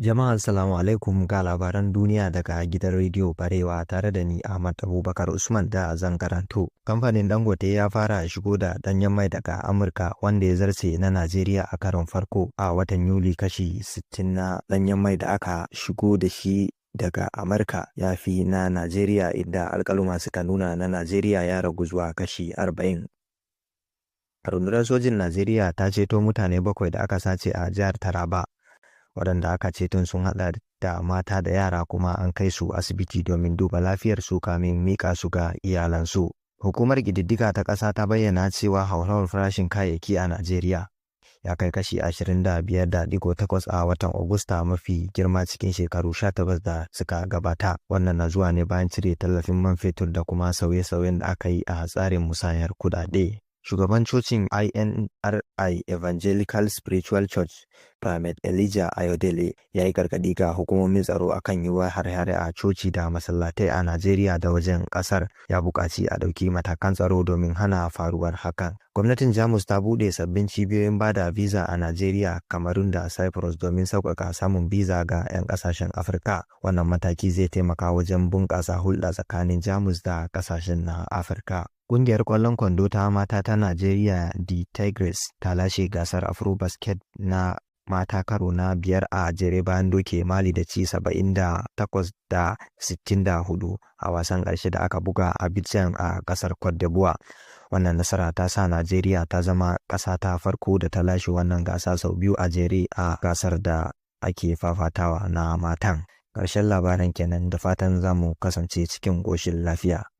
Jama'a assalamu alaikum ga labaran duniya daga gidan rediyo Barewa tare da ni Ahmad Abubakar Usman da zan karanto. Kamfanin Dangote ya fara shigo da danyen mai daga Amurka wanda ya zarce na Najeriya a karon farko a watan Yuli. Kashi 60 na danyen mai da aka shigo da shi daga Amurka ya fi na Najeriya, inda alkaluma suka nuna na Najeriya ya ragu zuwa kashi 40. Rundunar sojin Najeriya ta ceto mutane 7 da aka sace a jihar Taraba. Waɗanda aka ceton sun haɗa da mata da yara, kuma an kai su asibiti domin duba lafiyarsu kamin mika su ga iyalansu. Hukumar ƙididdiga ta ƙasa ta bayyana cewa hauhawar farashin kayayyaki a Najeriya ya kai kashi 25.8 a watan Agusta, mafi girma cikin shekaru 18 da suka gabata. Wannan na zuwa ne bayan cire tallafin man fetur da kuma sauye-sauyen da aka yi a tsarin musayar kuɗaɗe. Shugaban cocin INRI Evangelical Spiritual Church, Pramet Elijah Ayodele, ya yi gargaɗi ga hukumomin tsaro akan yiwuwar hare-hare a coci da masallatai a Najeriya da wajen ƙasar. Ya buƙaci a ɗauki matakan tsaro domin hana faruwar hakan. Gwamnatin Jamus ta buɗe sabbin cibiyoyin bada visa a Najeriya, Cameroon da Cyprus domin sauƙaƙa samun visa ga 'yan ƙasashen Afirka. Wannan mataki zai taimaka wajen bunƙasa hulɗa tsakanin Jamus da ƙasashen na Afirka. Ƙungiyar ƙwallon kwando ta mata ta Najeriya, The Tigers, ta lashe gasar Afrobasket na mata karo na 5 a jere bayan doke Mali da ci 78 da 64 a wasan ƙarshe da aka buga a Abidjan a ƙasar Cote d'Ivoire. Wannan nasara ta sa Najeriya ta zama ƙasa ta farko da ta lashe wannan gasa sau 2 a jere a gasar da ake fafatawa na matan. Ƙarshen labaran kenan, da fatan za mu kasance cikin ƙoshin lafiya.